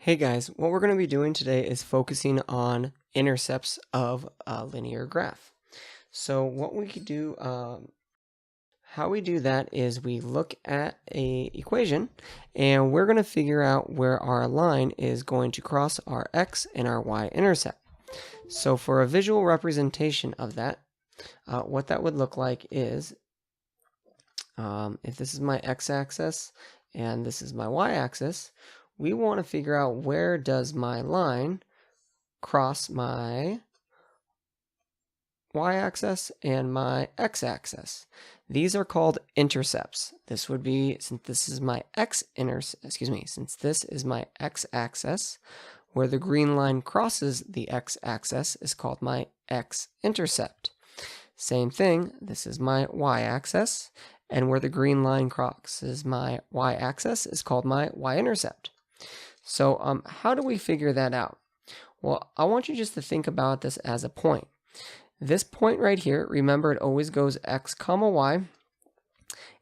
Hey guys, what we're going to be doing today is focusing on intercepts of a linear graph. So what we could do, how we do that is we look at a equation and we're going to figure out where our line is going to cross our x and our y-intercept. So for a visual representation of that, what that would look like is if this is my x-axis and this is my y-axis, we want to figure out where does my line cross my y-axis and my x-axis. These are called intercepts. This would be, since this is my since this is my x-axis, where the green line crosses the x-axis is called my x-intercept. Same thing, this is my y-axis, and where the green line crosses my y-axis is called my y-intercept. So how do we figure that out? Well, I want you just to think about this as a point. This point right here, remember it always goes x comma y,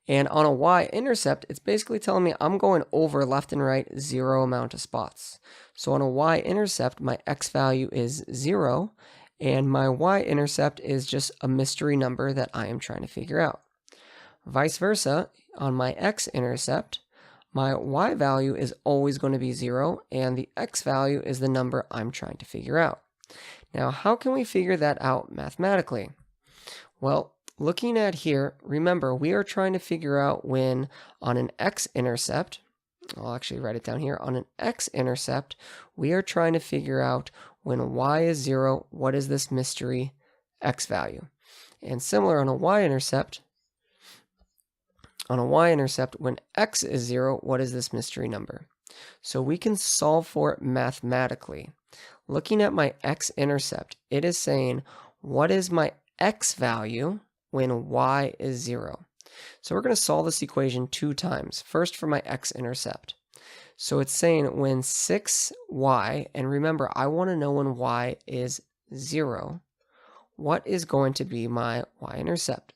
and on a y-intercept, it's basically telling me I'm going over left and right 0 amount of spots. So on a y-intercept, my x value is 0, and my y-intercept is just a mystery number that I am trying to figure out. Vice versa, on my x-intercept, my y value is always going to be 0, and the x value is the number I'm trying to figure out. Now, how can we figure that out mathematically? Well, looking at here, remember, we are trying to figure out when on an x-intercept, I'll actually write it down here, on an x-intercept, we are trying to figure out when y is 0, what is this mystery x value? And similar on a y-intercept, when x is 0, what is this mystery number? So we can solve for it mathematically. Looking at my x-intercept, it is saying, what is my x value when y is 0? So we're going to solve this equation 2 times. First for my x-intercept. So it's saying when 6y, and remember, I want to know when y is 0, what is going to be my y-intercept?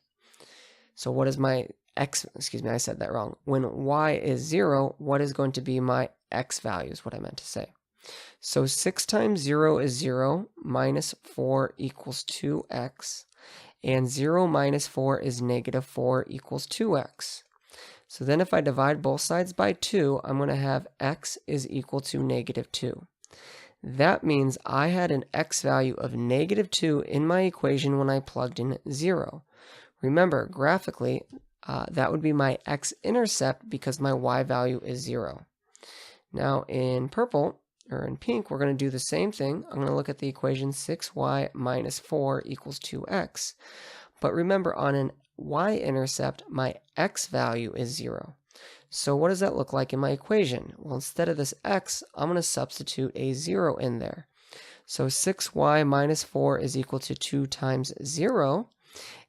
So what is my I said that wrong. When y is 0, what is going to be my x value is what I meant to say. So 6 times 0 is 0, minus 4 equals 2x, and 0 minus 4 is negative 4 equals 2x. So then if I divide both sides by 2, I'm going to have x is equal to negative 2. That means I had an x value of negative 2 in my equation when I plugged in 0. Remember, graphically, that would be my x-intercept because my y value is 0. Now in purple, or in pink, we're going to do the same thing. I'm going to look at the equation 6y minus 4 equals 2x. But remember, on an y-intercept, my x value is 0. So what does that look like in my equation? Well, instead of this x, I'm going to substitute a 0 in there. So 6y minus 4 is equal to 2 times 0.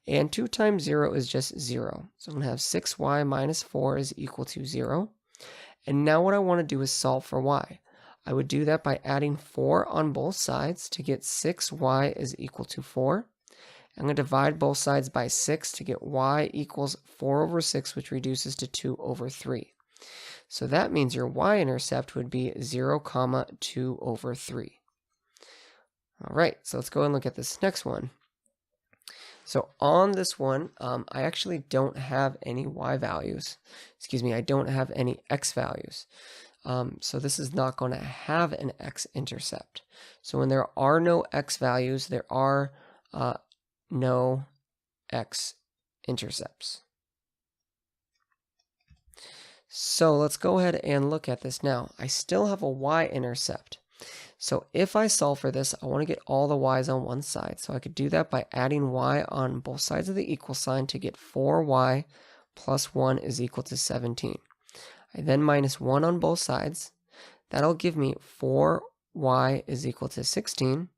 And 2 times 0 is just 0. So I'm going to have 6y minus 4 is equal to 0. And now what I want to do is solve for y. I would do that by adding 4 on both sides to get 6y is equal to 4. I'm going to divide both sides by 6 to get y equals 4 over 6, which reduces to 2 over 3. So that means your y-intercept would be 0, 2 over 3. All right, so let's go and look at this next one. So on this one, I actually don't have any y values. I don't have any x values. So this is not going to have an x-intercept. So when there are no x values, there are no x-intercepts. So let's go ahead and look at this now. I still have a y-intercept. So if I solve for this, I want to get all the y's on one side. So I could do that by adding y on both sides of the equal sign to get 4y plus 1 is equal to 17. I then minus 1 on both sides. That'll give me 4y is equal to 16.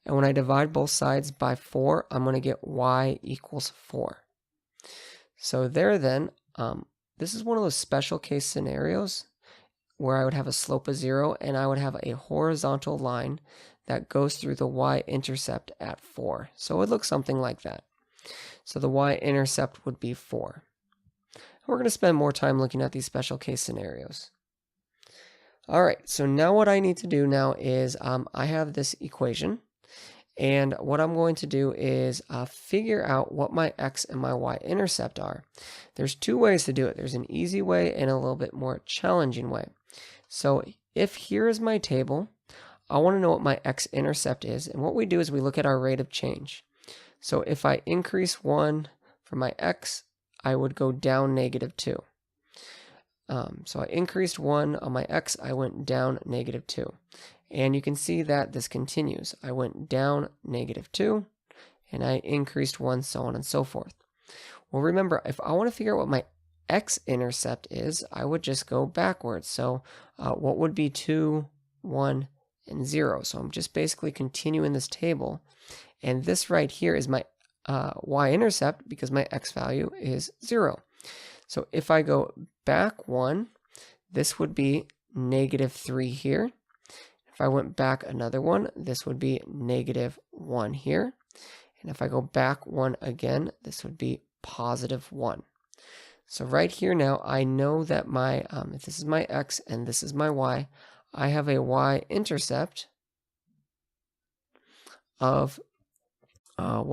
And when I divide both sides by 4, I'm going to get y equals 4. So there then, this is one of those special case scenarios where I would have a slope of 0 and I would have a horizontal line that goes through the y-intercept at 4. So it would look something like that. So the y-intercept would be 4. We're going to spend more time looking at these special case scenarios. All right, so now what I need to do now is I have this equation, and what I'm going to do is figure out what my x and my y-intercept are. There's two ways to do it. There's an easy way and a little bit more challenging way. So if here is my table, I want to know what my x-intercept is, and what we do is we look at our rate of change. So if I increase 1 for my x, I would go down -2. So I increased 1 on my x, I went down -2. And you can see that this continues. I went down -2, and I increased 1, so on and so forth. Well, remember, if I want to figure out what my x-intercept is, I would just go backwards. So what would be 2, 1, and 0? So I'm just basically continuing this table. And this right here is my y-intercept because my x value is 0. So if I go back 1, this would be -3 here. If I went back another 1, this would be -1 here. And if I go back 1 again, this would be +1. So right here now, I know that my, if this is my x and this is my y, I have a y-intercept of, of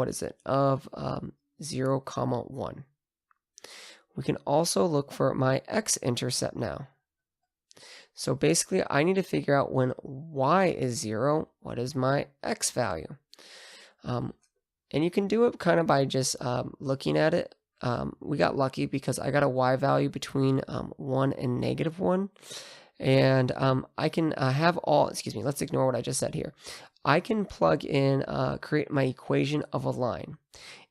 0, 1. We can also look for my x-intercept now. So basically, I need to figure out when y is 0, what is my x value? And you can do it kind of by just looking at it. We got lucky because I got a y value between 1 and -1. And I can have all, let's ignore what I just said here. I can plug in, create my equation of a line.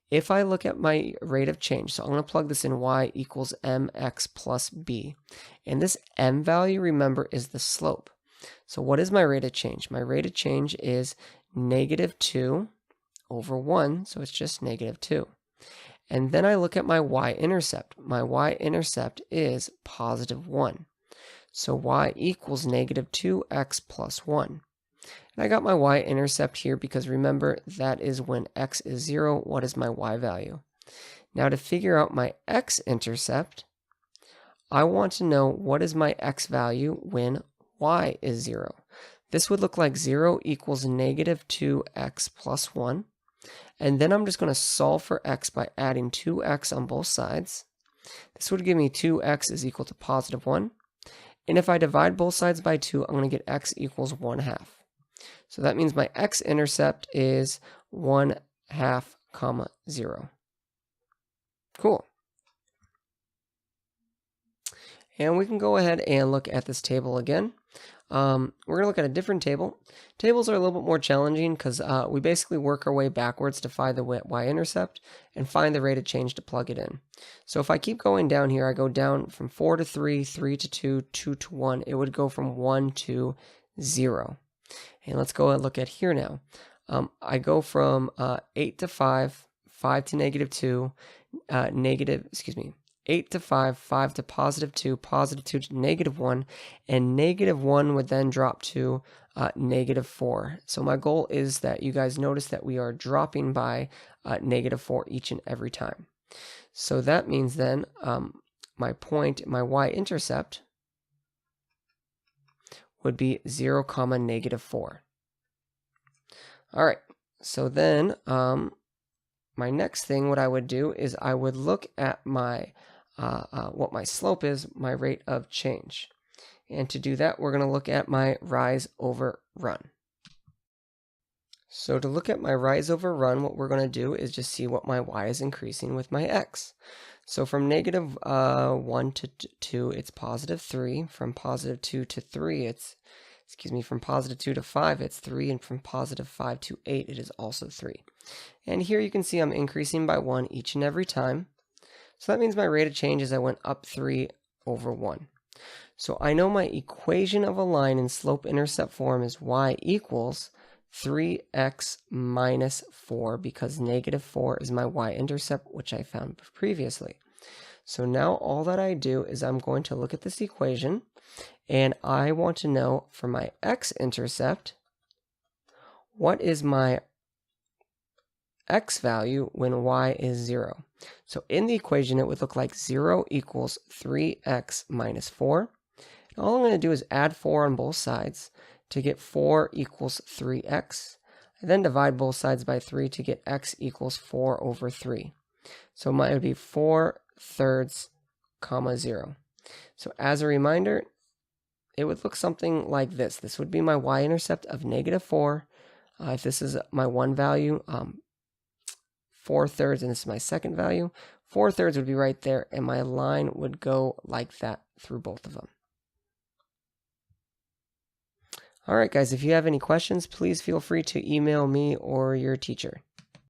If I look at my rate of change, so I'm going to plug this in y equals mx plus b. And this m value, remember, is the slope. So what is my rate of change? My rate of change is -2 over 1, so it's just -2. And then I look at my y-intercept. My y-intercept is +1. So y equals -2x plus 1. And I got my y-intercept here because remember, that is when x is 0, what is my y value? Now to figure out my x-intercept, I want to know what is my x value when y is 0. This would look like 0 equals -2x plus 1. And then I'm just going to solve for x by adding 2x on both sides. This would give me 2x is equal to +1. And if I divide both sides by 2, I'm going to get x equals 1/2. So that means my x-intercept is 1/2, 0. Cool. And we can go ahead and look at this table again. We're going to look at a different table. Tables are a little bit more challenging because we basically work our way backwards to find the y-intercept and find the rate of change to plug it in. So if I keep going down here, I go down from 4 to 3, 3 to 2, 2 to 1. It would go from 1 to 0. And let's go and look at here now. I go from 8 to 5, 5 to -2, 8 to 5, 5 to +2, +2 to -1, and -1 would then drop to -4. So my goal is that you guys notice that we are dropping by -4 each and every time. So that means then my y-intercept would be 0, -4. All right, so then my next thing, what I would do is I would look at my what my slope is, my rate of change. And to do that, we're going to look at my rise over run. So to look at my rise over run, what we're going to do is just see what my y is increasing with my x. So from -1 to 2, it's +3. From +2 to 3, it's, from +2 to 5, it's 3. And from +5 to 8, it is also 3. And here you can see I'm increasing by 1 each and every time. So that means my rate of change is I went up 3 over 1. So I know my equation of a line in slope-intercept form is y equals 3x minus 4 because -4 is my y-intercept, which I found previously. So now all that I do is I'm going to look at this equation, and I want to know for my x-intercept, what is my x value when y is 0. So in the equation, it would look like 0 equals 3x minus 4. All I'm going to do is add 4 on both sides to get 4 equals 3x. I then divide both sides by 3 to get x equals 4 over 3. So mine would be 4/3, 0. So as a reminder, it would look something like this. This would be my y-intercept of -4. If this is my one value, 4/3, and this is my second value, 4/3 would be right there, and my line would go like that through both of them. All right, guys, if you have any questions, please feel free to email me or your teacher.